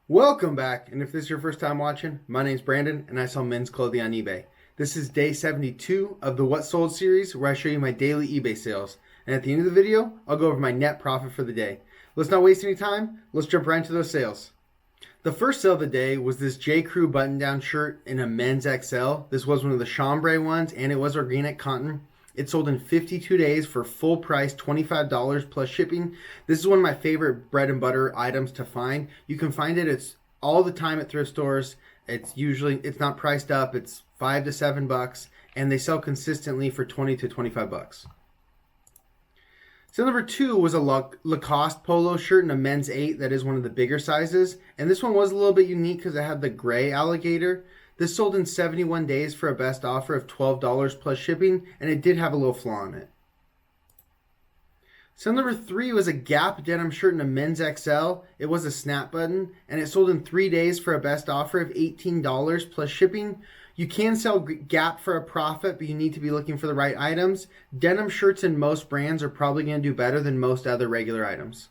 Welcome back, and if this is your first time watching, my name's Brandon, and I sell men's clothing on eBay. This is day 72 of the What Sold series, where I show you my daily eBay sales. And at the end of the video, I'll go over my net profit for the day. Let's not waste any time, let's jump right into those sales. The first sale of the day was this J. Crew button-down shirt in a men's XL. This was one of the chambray ones, and it was organic cotton. It sold in 52 days for full price, $25 plus shipping. This is one of my favorite bread and butter items to find. You can find it's all the time at thrift stores. It's not priced up. It's $5 to $7, and they sell consistently for $20 to $25. So number two was a Lacoste polo shirt in a men's 8 that is one of the bigger sizes. And this one was a little bit unique because it had the gray alligator. This sold in 71 days for a best offer of $12 plus shipping, and it did have a little flaw on it. So number three was a Gap denim shirt in a men's XL. It was a snap button, and it sold in 3 days for a best offer of $18 plus shipping. You can sell Gap for a profit, but you need to be looking for the right items. Denim shirts in most brands are probably going to do better than most other regular items.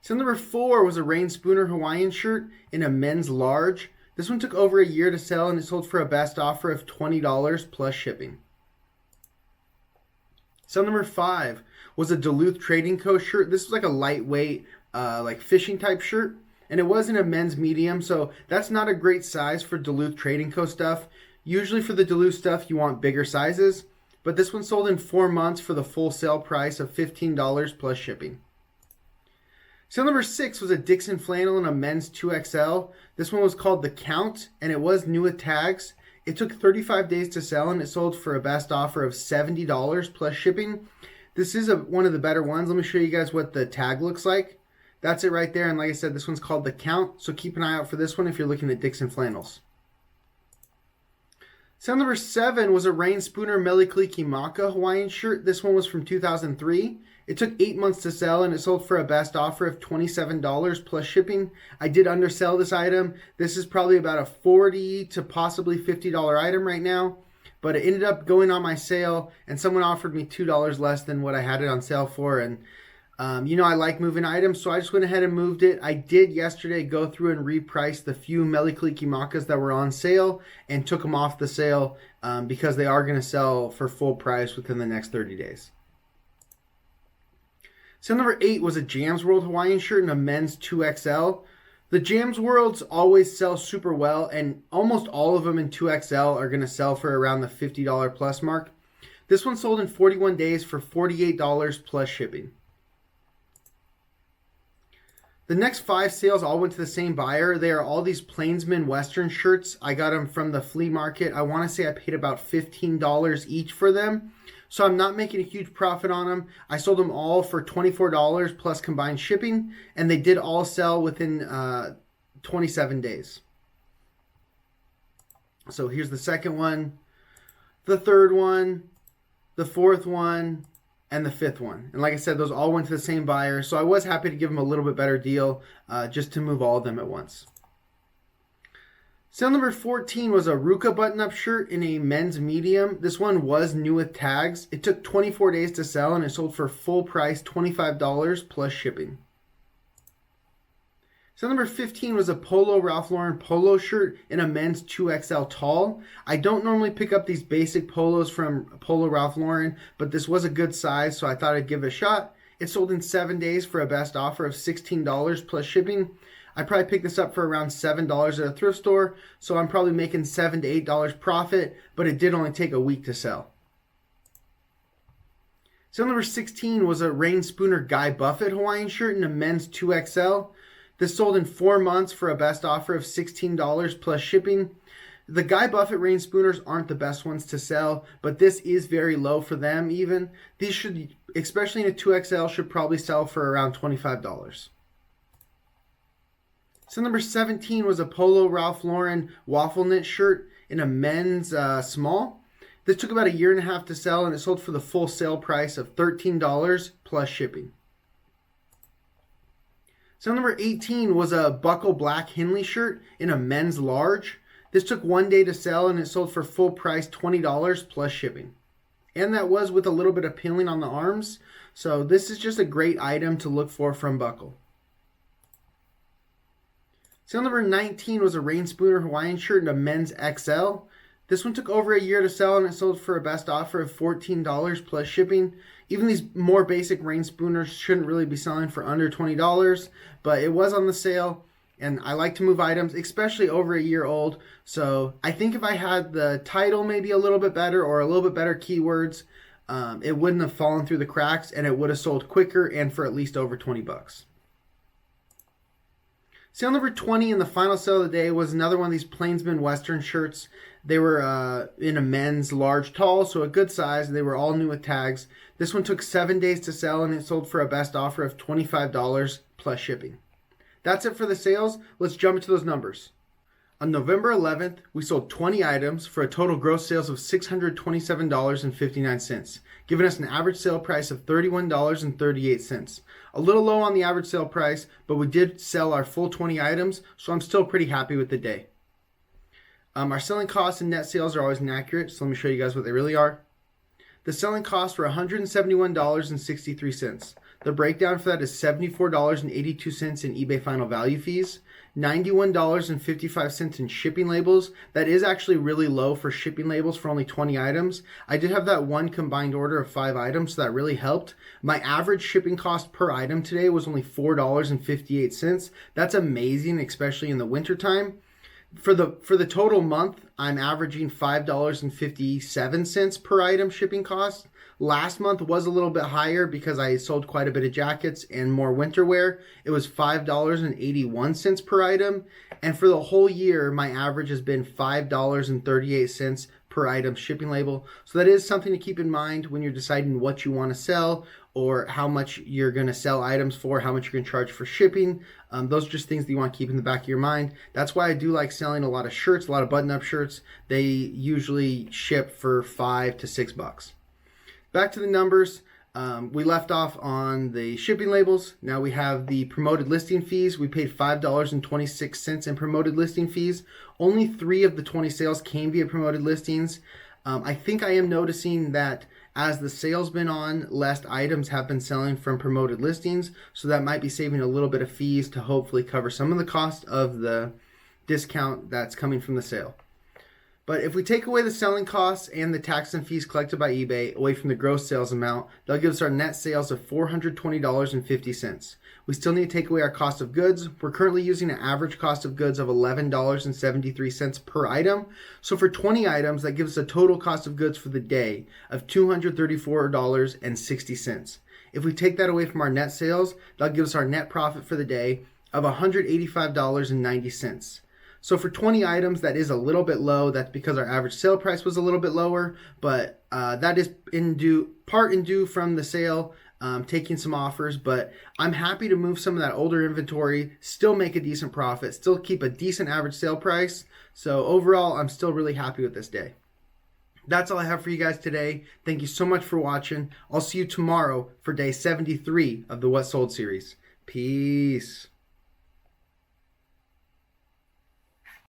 So number four was a Rain Spooner Hawaiian shirt in a men's large. This one took over a year to sell, and it sold for a best offer of $20 plus shipping. Sale number five was a Duluth Trading Co. shirt. This was like a lightweight, like fishing type shirt, and it was in a men's medium, so that's not a great size for Duluth Trading Co. stuff. Usually for the Duluth stuff, you want bigger sizes, but this one sold in 4 months for the full sale price of $15 plus shipping. Sale number six was a Dixon flannel in a men's 2XL. This one was called The Count, and it was new with tags. It took 35 days to sell, and it sold for a best offer of $70 plus shipping. This is one of the better ones. Let me show you guys what the tag looks like. That's it right there, and like I said, this one's called The Count, so keep an eye out for this one if you're looking at Dixon flannels. Sale number seven was a Rain Spooner Mele Kalikimaka Maka Hawaiian shirt. This one was from 2003. It took 8 months to sell, and it sold for a best offer of $27 plus shipping. I did undersell this item. This is probably about a $40 to possibly $50 item right now, but it ended up going on my sale, and someone offered me $2 less than what I had it on sale for, and I like moving items, so I just went ahead and moved it. I did yesterday go through and reprice the few Mele Kalikimakas that were on sale and took them off the sale because they are going to sell for full price within the next 30 days. Sale number eight was a Jams World Hawaiian shirt in a men's 2XL. The Jams Worlds always sell super well, and almost all of them in 2XL are going to sell for around the $50 plus mark. This one sold in 41 days for $48 plus shipping. The next 5 sales all went to the same buyer. They are all these Plainsman Western shirts. I got them from the flea market. I want to say I paid about $15 each for them. So I'm not making a huge profit on them. I sold them all for $24 plus combined shipping, and they did all sell within 27 days. So here's the second one, the third one, the fourth one, and the fifth one. And like I said, those all went to the same buyer. So I was happy to give them a little bit better deal just to move all of them at once. Sale number 14 was a Ruka button-up shirt in a men's medium. This one was new with tags. It took 24 days to sell, and it sold for full price $25 plus shipping. Sale number 15 was a Polo Ralph Lauren polo shirt in a men's 2XL tall. I don't normally pick up these basic polos from Polo Ralph Lauren, but this was a good size, so I thought I'd give it a shot. It sold in 7 days for a best offer of $16 plus shipping. I probably picked this up for around $7 at a thrift store, so I'm probably making $7 to $8 profit, but it did only take a week to sell. Sale number 16 was a Rain Spooner Guy Buffett Hawaiian shirt in a men's 2XL. This sold in 4 months for a best offer of $16 plus shipping. The Guy Buffett Rain Spooners aren't the best ones to sell, but this is very low for them even. These should, especially in a 2XL, should probably sell for around $25. So number 17 was a Polo Ralph Lauren waffle knit shirt in a men's small. This took about a year and a half to sell, and it sold for the full sale price of $13 plus shipping. So number 18 was a Buckle Black Henley shirt in a men's large. This took 1 day to sell, and it sold for full price $20 plus shipping. And that was with a little bit of peeling on the arms. So this is just a great item to look for from Buckle. Sale number 19 was a Rain Spooner Hawaiian shirt in a men's XL. This one took over a year to sell and it sold for a best offer of $14 plus shipping. Even these more basic Rain Spooners shouldn't really be selling for under $20, but it was on the sale. And I like to move items, especially over a year old. So I think if I had the title maybe a little bit better or a little bit better keywords, it wouldn't have fallen through the cracks and it would have sold quicker and for at least over 20 bucks. Sale number 20 in the final sale of the day was another one of these Plainsman Western shirts. They were in a men's large tall, so a good size. They were all new with tags. This one took 7 days to sell and it sold for a best offer of $25 plus shipping. That's it for the sales. Let's jump into those numbers. On November 11th, we sold 20 items for a total gross sales of $627.59, giving us an average sale price of $31.38. A little low on the average sale price, but we did sell our full 20 items, so I'm still pretty happy with the day. Our selling costs and net sales are always inaccurate, so let me show you guys what they really are. The selling costs were $171.63. The breakdown for that is $74.82 in eBay final value fees, $91.55 in shipping labels. That is actually really low for shipping labels for only 20 items. I did have that one combined order of 5 items, so that really helped. My average shipping cost per item today was only $4.58. That's amazing, especially in the wintertime. For the total month, I'm averaging $5.57 per item shipping cost. Last month was a little bit higher because I sold quite a bit of jackets and more winter wear. It was $5.81 per item. And for the whole year, my average has been $5.38 per item shipping label. So that is something to keep in mind when you're deciding what you want to sell or how much you're going to sell items for, how much you're going to charge for shipping. Those are just things that you want to keep in the back of your mind. That's why I do like selling a lot of shirts, a lot of button-up shirts. They usually ship for $5 to $6. Back to the numbers. We left off on the shipping labels. Now we have the promoted listing fees. We paid $5.26 in promoted listing fees. Only 3 of the 20 sales came via promoted listings. I think I am noticing that as the sale's been on, less items have been selling from promoted listings. So that might be saving a little bit of fees to hopefully cover some of the cost of the discount that's coming from the sale. But if we take away the selling costs and the tax and fees collected by eBay away from the gross sales amount, that'll give us our net sales of $420.50. We still need to take away our cost of goods. We're currently using an average cost of goods of $11.73 per item. So for 20 items, that gives us a total cost of goods for the day of $234.60. If we take that away from our net sales, that'll give us our net profit for the day of $185.90. So for 20 items, that is a little bit low. That's because our average sale price was a little bit lower, but that is part in due from the sale, taking some offers. But I'm happy to move some of that older inventory, still make a decent profit, still keep a decent average sale price. So overall, I'm still really happy with this day. That's all I have for you guys today. Thank you so much for watching. I'll see you tomorrow for day 73 of the What Sold series. Peace.